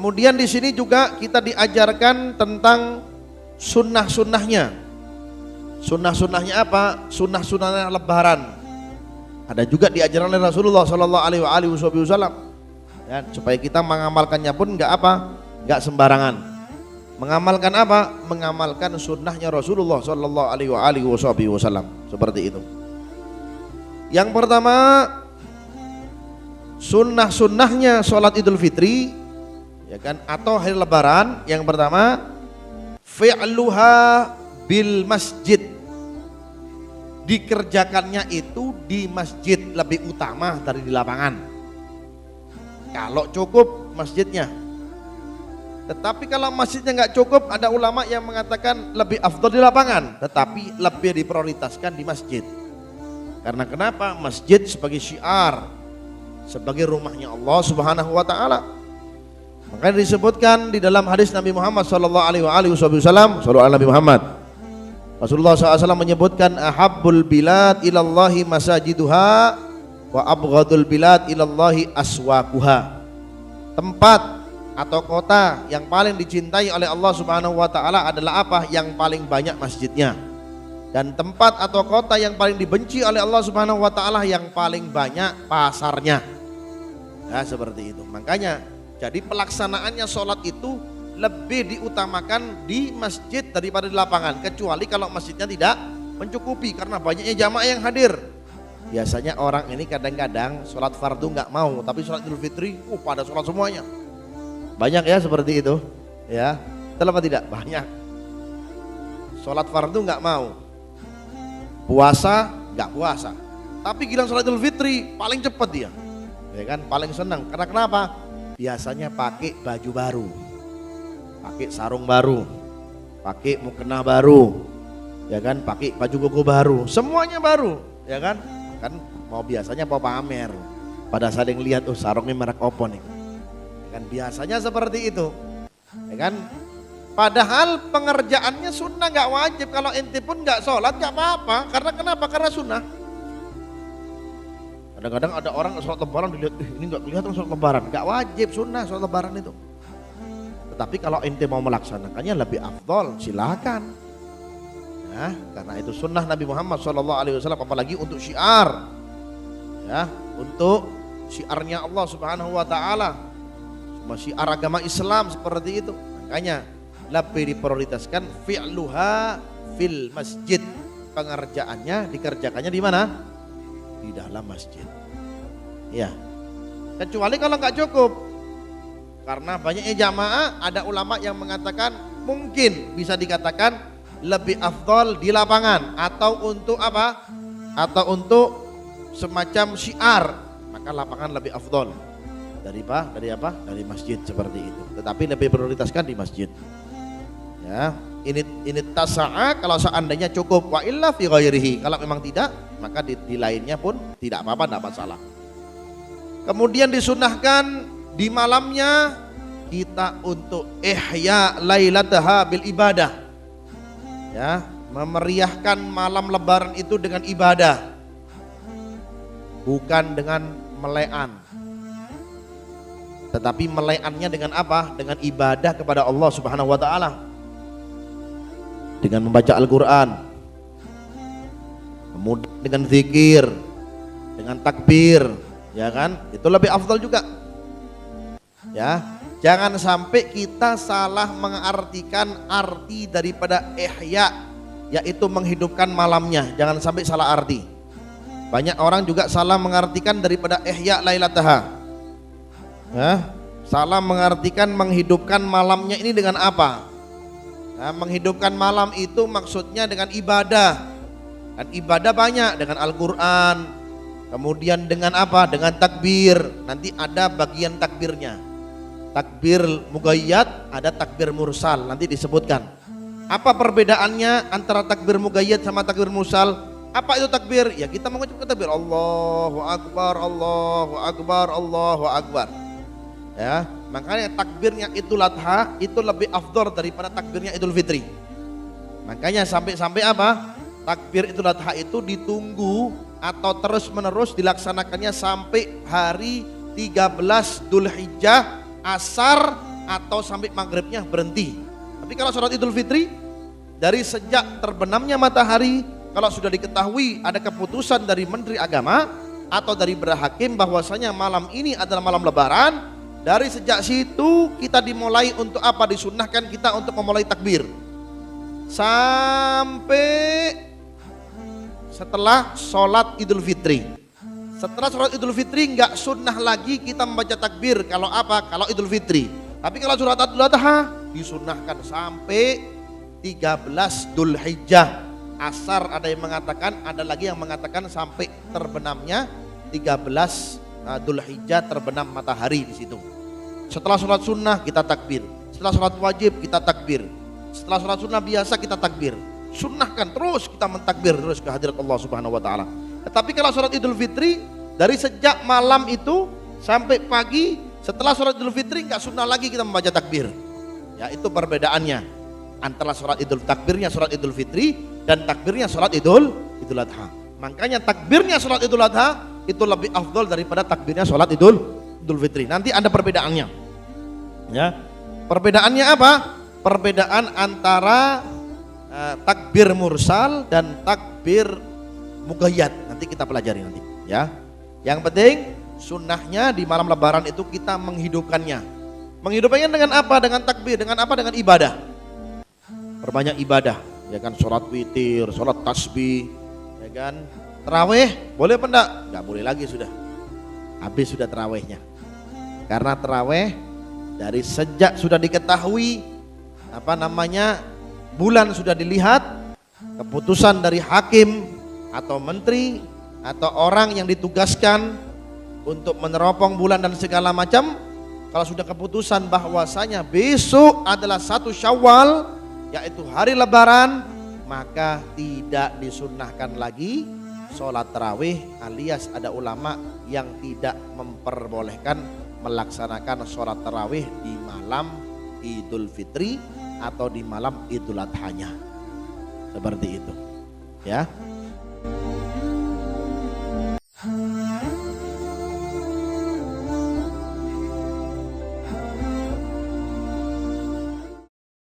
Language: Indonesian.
Kemudian di sini juga kita diajarkan tentang sunnah-sunnahnya. Sunnah-sunnahnya apa? Sunnah-sunnahnya lebaran. Ada juga diajarkan oleh Rasulullah Shallallahu Alaihi Wasallam. Ya, supaya kita mengamalkannya pun nggak sembarangan. Mengamalkan apa? Mengamalkan sunnahnya Rasulullah Shallallahu Alaihi Wasallam. Seperti itu. Yang pertama, sunnah-sunnahnya sholat Idul Fitri, ya kan? Atau hari Lebaran. Yang pertama, fi'luha bil masjid, dikerjakannya itu di masjid, lebih utama dari di lapangan kalau cukup masjidnya. Tetapi kalau masjidnya nggak cukup, ada ulama yang mengatakan lebih afdal di lapangan, tetapi lebih diprioritaskan di masjid. Karena kenapa? Masjid sebagai syiar, sebagai rumahnya Allah Subhanahu wa taala. Makanya disebutkan di dalam hadis Nabi Muhammad sallallahu alaihi wasallam, sallallahu alaihi Muhammad. Rasulullah SAW menyebutkan ahabbul bilad ilallahi masajiduha wa abghadul bilad ilallahi aswaquha. Tempat atau kota yang paling dicintai oleh Allah Subhanahu wa taala adalah apa? Yang paling banyak masjidnya. Dan tempat atau kota yang paling dibenci oleh Allah Subhanahu wa taala yang paling banyak pasarnya. Ya, seperti itu. Makanya jadi pelaksanaannya sholat itu lebih diutamakan di masjid daripada di lapangan, kecuali kalau masjidnya tidak mencukupi karena banyaknya jamaah yang hadir. Biasanya orang ini kadang-kadang sholat fardu nggak mau, tapi sholat Idul Fitri pada sholat semuanya. Banyak ya seperti itu ya. Betul apa tidak? Banyak. Sholat fardu nggak mau, puasa nggak puasa, tapi giliran sholat Idul Fitri paling cepat dia, ya kan, paling senang. Karena kenapa? Biasanya pakai baju baru, pakai sarung baru, pakai mukena baru, ya kan, pakai baju koko baru, semuanya baru, ya kan. Kan mau biasanya mau pamer, pada saat yang lihat sarungnya merek opo nih, ya kan, biasanya seperti itu, ya kan. Padahal pengerjaannya sunnah, nggak wajib. Kalau ente pun nggak sholat nggak apa-apa. Karena kenapa? Karena sunnah. Kadang-kadang ada orang sholat lebaran dilihat, ini nggak kelihatan sholat lebaran, nggak wajib, sunnah sholat lebaran itu. Tetapi kalau ente mau melaksanakannya lebih afdol, silakan. Ya, karena itu sunnah Nabi Muhammad SAW, apalagi untuk syiar, ya, untuk syiarnya Allah Subhanahu Wa Taala, semua syiar agama Islam seperti itu. Makanya lebih diprioritaskan fi'luha fil masjid, pengerjaannya dikerjakannya di mana? Di dalam masjid. Ya, kecuali kalau nggak cukup. Karena banyaknya jamaah, ada ulama yang mengatakan mungkin bisa dikatakan lebih afdol di lapangan atau untuk apa? Atau untuk semacam syiar, maka lapangan lebih afdol dari apa? Dari masjid seperti itu. Tetapi lebih prioritaskan di masjid. Ya, ini tasa'a kalau seandainya cukup, wa illa fi ghairihi. Kalau memang tidak, maka di lainnya pun tidak apa-apa, tidak masalah. Kemudian disunahkan di malamnya kita untuk ihya lailataha bil ibadah, ya, memeriahkan malam lebaran itu dengan ibadah, bukan dengan melean, tetapi meleannya dengan apa? Dengan ibadah kepada Allah Subhanahu wa taala, dengan membaca Al-Quran, kemudian dengan zikir, dengan takbir, ya kan, itu lebih afdal juga. Ya, jangan sampai kita salah mengartikan arti daripada ihya, yaitu menghidupkan malamnya. Jangan sampai salah arti. Banyak orang juga salah mengartikan daripada ihya lailataha. Ya, salah mengartikan menghidupkan malamnya ini dengan apa? Nah, menghidupkan malam itu maksudnya dengan ibadah. Dan ibadah banyak, dengan Al-Quran, kemudian dengan apa? Dengan takbir. Nanti ada bagian takbirnya. Takbir mugayyad, ada takbir mursal, nanti disebutkan. Apa perbedaannya antara takbir mugayyad sama takbir mursal? Apa itu takbir? Ya kita mengucapkan takbir Allahu Akbar, Allahu Akbar, Allahu Akbar. Ya, makanya takbirnya Idul Adha itu lebih afdol daripada takbirnya Idul Fitri. Makanya sampai-sampai apa? Takbir Idul Adha itu ditunggu atau terus menerus dilaksanakannya sampai hari 13 Dzulhijjah asar atau sampai maghribnya berhenti. Tapi kalau sholat Idul Fitri dari sejak terbenamnya matahari, kalau sudah diketahui ada keputusan dari Menteri Agama atau dari berhakim bahwasanya malam ini adalah malam Lebaran, dari sejak situ kita dimulai untuk apa? Disunnahkan kita untuk memulai takbir sampai setelah sholat Idul Fitri. Setelah sholat Idul Fitri nggak sunnah lagi kita membaca takbir. Kalau apa? Kalau Idul Fitri. Tapi kalau sholat Idul Adha disunnahkan sampai 13 Dzul Hijjah. Asar ada yang mengatakan, ada lagi yang mengatakan sampai terbenamnya 13 Dzul Hijjah, terbenam matahari di situ. Setelah sholat sunnah kita takbir, setelah sholat wajib kita takbir, setelah sholat sunnah biasa kita takbir. Sunnahkan terus kita mentakbir terus ke hadirat Allah Subhanahu wa taala. Tetapi kalau sholat Idul Fitri dari sejak malam itu sampai pagi, setelah sholat Idul Fitri nggak sunnah lagi kita membaca takbir. Ya, itu perbedaannya antara takbirnya sholat Idul Fitri dan takbirnya sholat Idul Adha. Makanya takbirnya sholat Idul Adha itu lebih afdol daripada takbirnya sholat Idul Fitri. Nanti ada perbedaannya. Ya, perbedaannya apa? Perbedaan antara takbir mursal dan takbir muqayyad. Nanti kita pelajari nanti. Ya, yang penting sunnahnya di malam Lebaran itu kita menghidupkannya. Menghidupkannya dengan apa? Dengan takbir. Dengan apa? Dengan ibadah. Perbanyak ibadah. Ya kan, sholat witir, sholat tasbih, ya kan, terawih boleh apa enggak? Enggak boleh lagi sudah. Habis sudah terawihnya. Karena terawih dari sejak sudah diketahui bulan sudah dilihat, keputusan dari hakim atau menteri atau orang yang ditugaskan untuk meneropong bulan dan segala macam, kalau sudah keputusan bahwasanya besok adalah 1 Syawal, yaitu hari Lebaran, maka tidak disunnahkan lagi sholat tarawih, alias ada ulama yang tidak memperbolehkan melaksanakan sholat tarawih di malam Idul Fitri atau di malam Idul Adhanya. Seperti itu, ya.